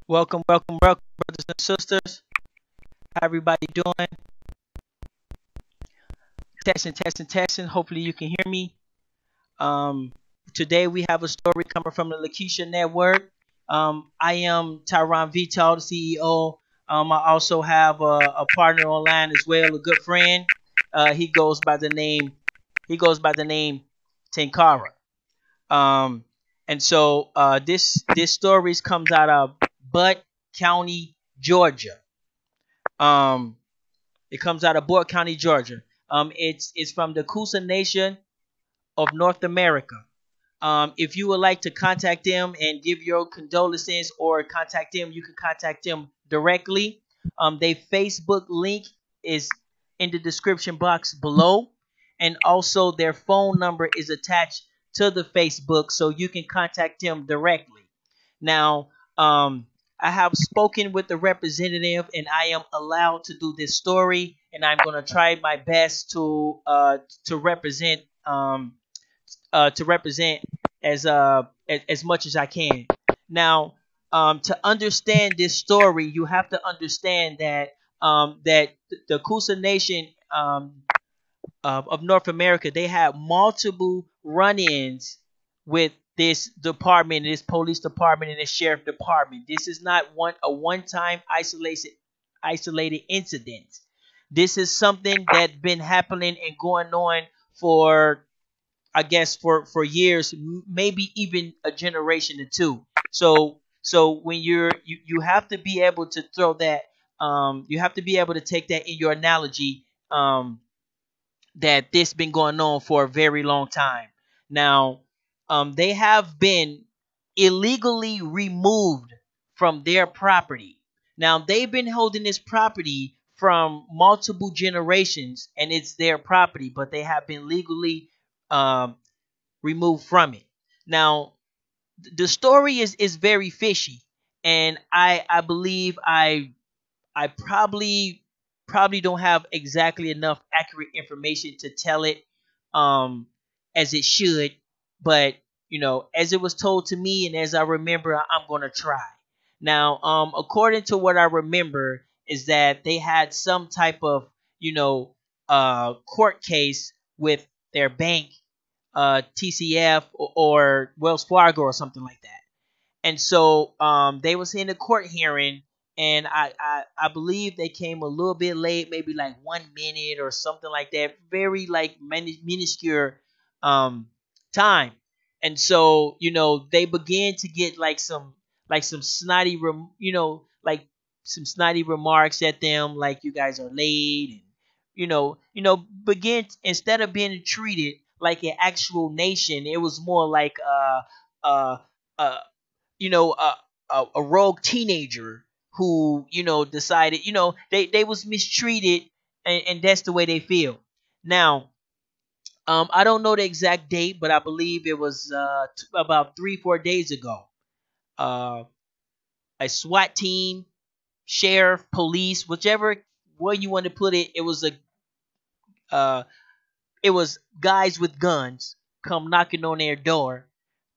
Welcome, welcome, welcome, brothers and sisters. How everybody doing? Testing, testing, testing. Hopefully you can hear me. Um, Today we have a story coming from the Lakeisha Network. I am Tyron Vital, the CEO. I also have a partner online as well, a good friend. He goes by the name Tenkara. Um, and so this stories comes out of Butt County, Georgia. Um, It comes out of Board County, Georgia. It's from the Coosa Nation of North America. If you would like to contact them and give your condolences or contact them, you can contact them directly. Their Facebook link is in the description box below, and also their phone number is attached to the Facebook, so you can contact them directly. Now, I have spoken with the representative, and I am allowed to do this story, and I'm going to try my best to represent to represent as much as I can. Now, to understand this story, you have to understand that the Coosa Nation of North America, they have multiple run-ins with this department, this police department, and this sheriff department. This is not a one-time isolated incident. This is something that's been happening and going on for, I guess, for years, maybe even a generation or two. So when you have to be able to throw that, you have to be able to take that in your analogy. That this been going on for a very long time. Now, they have been illegally removed from their property. Now, they've been holding this property from multiple generations, and it's their property, but they have been legally um, removed from it. Now, the story is very fishy, and I believe I probably don't have exactly enough accurate information to tell it um as it should, but as it was told to me and as I remember, I'm going to try. Now, according to what I remember is that they had some type of, court case with their bank, TCF or Wells Fargo or something like that. And so they was in the court hearing, and I believe they came a little bit late, maybe like 1 minute or something like that, very like minuscule um, time. And so they began to get like some snotty like some snotty remarks at them, like you guys are late, and begin instead of being treated like an actual nation, it was more like uh uh you know a rogue teenager who decided they was mistreated, and that's the way they feel now. I don't know the exact date, but I believe it was about 3-4 days ago. uh a SWAT team, sheriff, police, whichever way you want to put it, uh it was guys with guns come knocking on their door.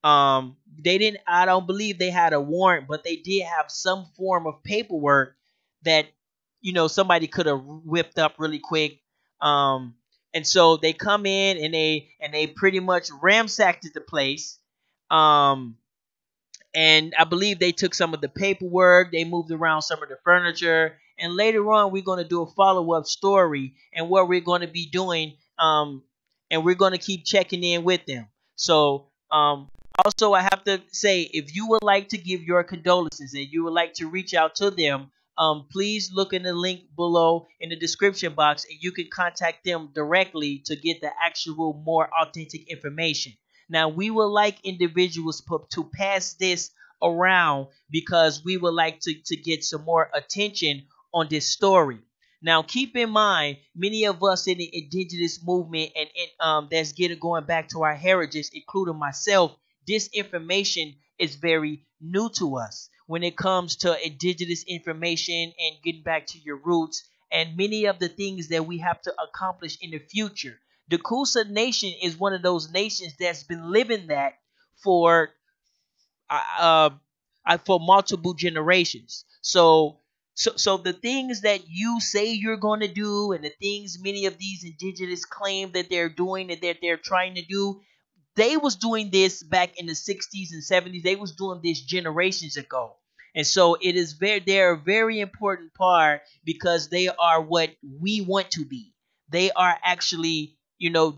They didn't. I don't believe they had a warrant, but they did have some form of paperwork that somebody could have whipped up really quick. Um, and so they come in and they pretty much ransacked the place. Um, and I believe they took some of the paperwork, they moved around some of the furniture, and later on we're going to do a follow-up story and what we're going to be doing, and we're going to keep checking in with them. So also I have to say, if you would like to give your condolences and you would like to reach out to them, please look in the link below in the description box, and you can contact them directly to get the actual more authentic information. Now, we would like individuals to pass this around because we would like to get some more attention on this story. Now, keep in mind, many of us in the indigenous movement and that's getting going back to our heritage, including myself, this information is very new to us when it comes to indigenous information and getting back to your roots and many of the things that we have to accomplish in the future. The Coosa Nation is one of those nations that's been living that for uh, uh, for multiple generations. So the things that you say you're going to do, and the things many of these indigenous claim that they're doing and that they're trying to do, they was doing this back in the 60s and 70s. They was doing this generations ago. And so it is they're a very important part, because they are what we want to be. They are actually,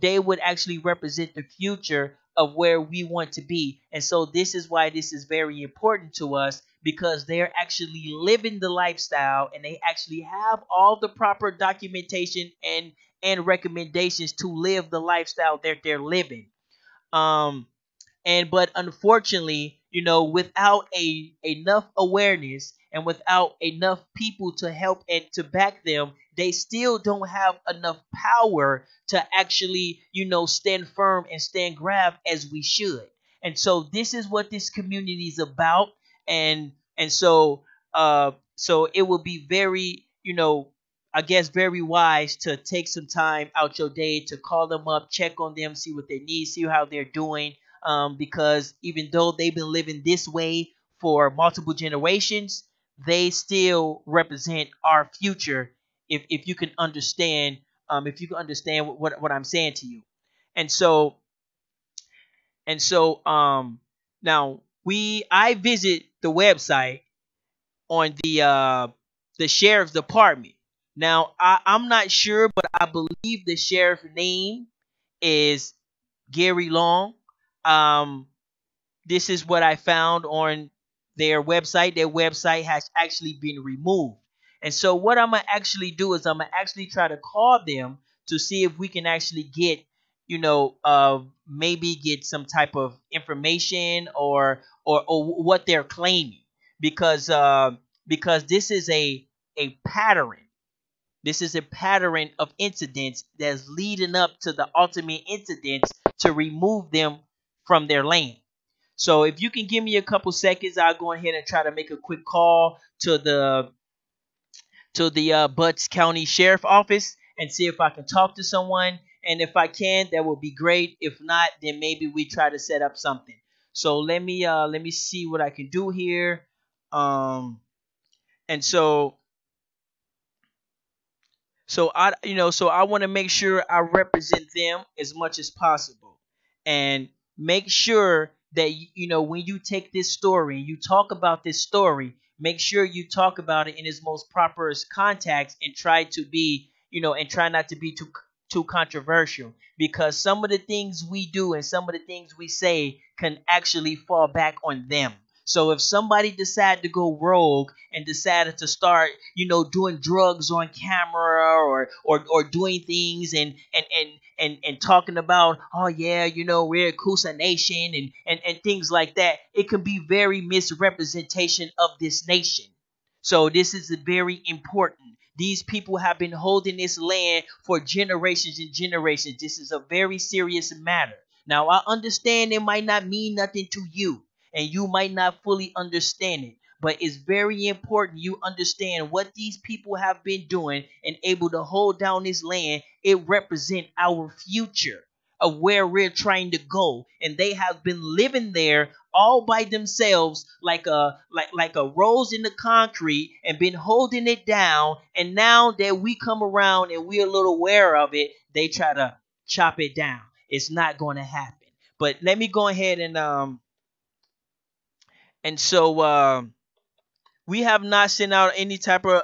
they would actually represent the future of where we want to be. And so this is why this is very important to us, because they're actually living the lifestyle, and they actually have all the proper documentation and recommendations to live the lifestyle that they're living. um but unfortunately, without enough awareness, and without enough people to help and to back them, they still don't have enough power to actually, stand firm and stand grab as we should. And so this is what this community is about. And so it will be very, I guess, very wise to take some time out your day to call them up, check on them, see what they need, see how they're doing. Because even though they've been living this way for multiple generations, they still represent our future. If you can understand, what I'm saying to you. And so and so, now I visit the website on the sheriff's department. Now I'm not sure, but I believe the sheriff's name is Gary Long. Um, this is what I found on their website. Their website has actually been removed. And so what I'm gonna actually do is I'm gonna actually try to call them to see if we can actually get, maybe get some type of information, or what they're claiming, because this is a pattern. This is a pattern of incidents that's leading up to the ultimate incidents to remove them from their land. So if you can give me a couple seconds, I'll go ahead and try to make a quick call to the Butts County Sheriff Office and see if I can talk to someone. And if I can, that would be great. If not, then maybe we try to set up something. So let me see what I can do here. Um, and so I want to make sure I represent them as much as possible, and make sure that when you take this story and you talk about this story, make sure you talk about it in its most proper context, and try not to be too controversial, because some of the things we do and some of the things we say can actually fall back on them. So if somebody decided to go rogue and decided to start, doing drugs on camera, or doing things, and talking about, oh yeah, we're a Coosa nation, and things like that, it can be very misrepresentation of this nation. So this is very important. These people have been holding this land for generations and generations. This is a very serious matter. Now I understand it might not mean nothing to you, and you might not fully understand it. But it's very important you understand what these people have been doing and able to hold down this land. It represents our future of where we're trying to go. And they have been living there all by themselves, like a rose in the concrete, and been holding it down. And now that we come around and we're a little aware of it, they try to chop it down. It's not going to happen. But let me go ahead and we have not sent out any type of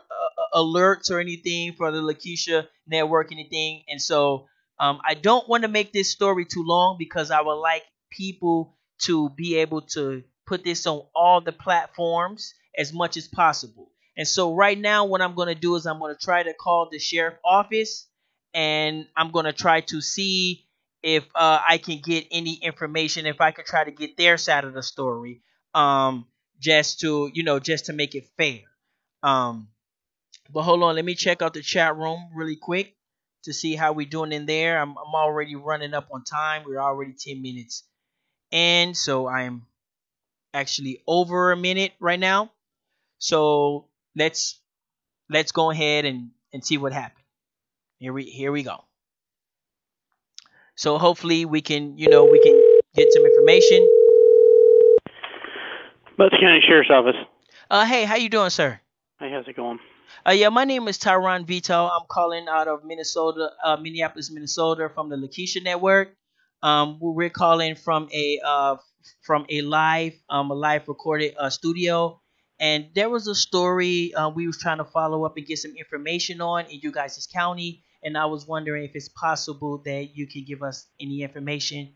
alerts or anything for the Lakeisha network, anything. And so I don't want to make this story too long, because I would like people to be able to put this on all the platforms as much as possible. And so right now, what I'm going to do is I'm going to try to call the sheriff office, and I'm going to try to see if I can get any information, if I can try to get their side of the story. Um, just to make it fair. Um, but hold on, let me check out the chat room really quick to see how we doing in there. I'm already running up on time. We're already 10 minutes, and so I'm actually over a minute right now. So let's go ahead and see what happens. Here we go. So hopefully we can get some information. Butts County Sheriff's Office. Hey, how you doing, sir? Hey, how's it going? Yeah, my name is Tyron Vito. I'm calling out of Minnesota, Minneapolis, Minnesota, from the Lakeisha Network. We're calling from a live recorded studio, and there was a story we was trying to follow up and get some information on in you guys' county, and I was wondering if it's possible that you could give us any information.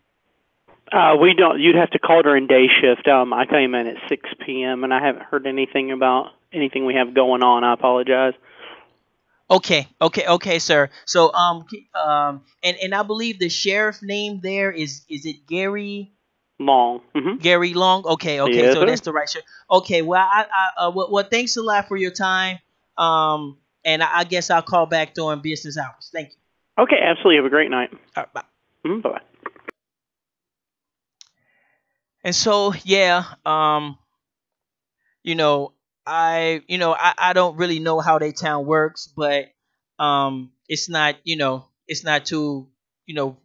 We don't. You'd have to call during day shift. I came in at 6 p.m. and I haven't heard anything about anything we have going on. I apologize. Okay, sir. So and I believe the sheriff name there is it Gary Long. Mm-hmm. Gary Long? Okay, Yes, so sir. that's the right sheriff. Okay, well well thanks a lot for your time. And I guess I'll call back during business hours. Thank you. Okay, absolutely. Have a great night. All right, bye. Mm-hmm. Bye. And so yeah, you know, I don't really know how their town works, but it's not it's not too you know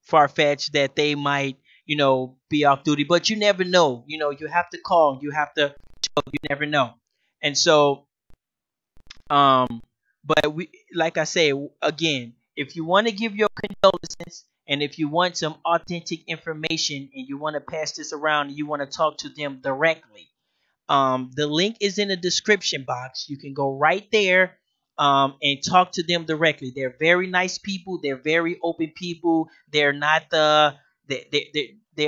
far fetched that they might, be off duty. But you never know. You have to call. You have to. You never know. And so, um, but we, like I say again, if you want to give your condolences and if you want some authentic information and you want to pass this around and you want to talk to them directly, the link is in the description box. You can go right there and talk to them directly. They're very nice people. They're very open people. They're not they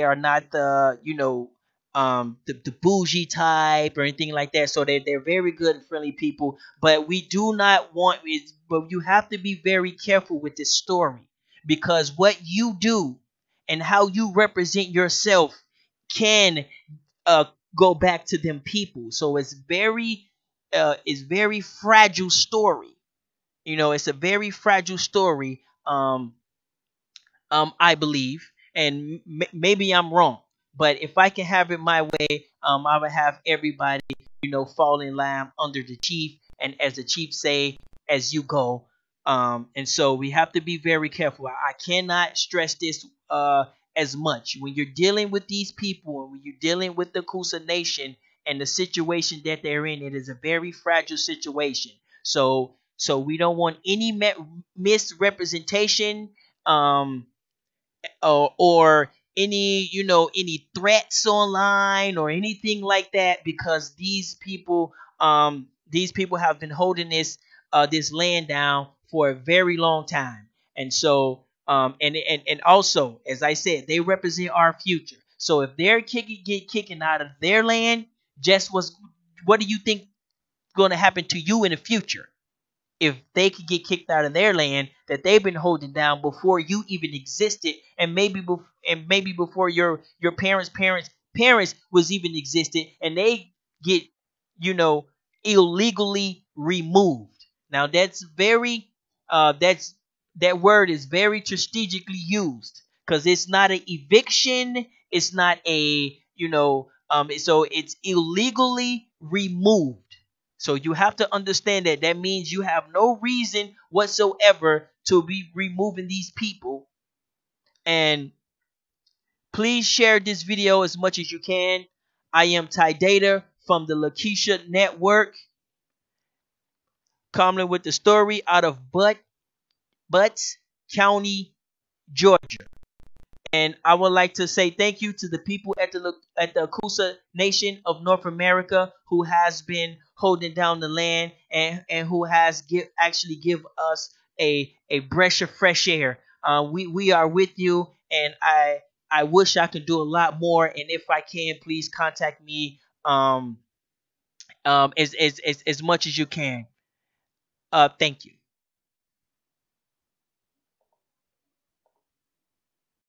are not the bougie type or anything like that. So they're very good and friendly people. But we do not want it. But you have to be very careful with this story because what you do and how you represent yourself can uh go back to them people. So it's very fragile story. It's a very fragile story. I believe, and maybe I'm wrong, but if I can have it my way, I would have everybody, fall in line under the chief, and as the chief say, as you go. And so we have to be very careful. I cannot stress this as much when you're dealing with these people, and when you're dealing with the Coosa Nation and the situation that they're in. It is a very fragile situation. So we don't want any misrepresentation. Or any any threats online or anything like that, because these people have been holding this land down for a very long time. And so and also, as I said, they represent our future. So if they're kicking out of their land, just what do you think going to happen to you in the future if they could get kicked out of their land that they've been holding down before you even existed, and maybe before your parents was even existed, and they get you know illegally removed. Now that word is very strategically used, because it's not an eviction, it's not a so it's illegally removed. So you have to understand that that means you have no reason whatsoever to be removing these people. And please share this video as much as you can. I am Ty Data from the Lakeisha Network, coming with the story out of Butts County, Georgia. And I would like to say thank you to the people at the Coosa Nation of North America who has been holding down the land, and who has actually give us a breath of fresh air. We are with you, and I wish I could do a lot more. And if I can, please contact me as much as you can. Thank you.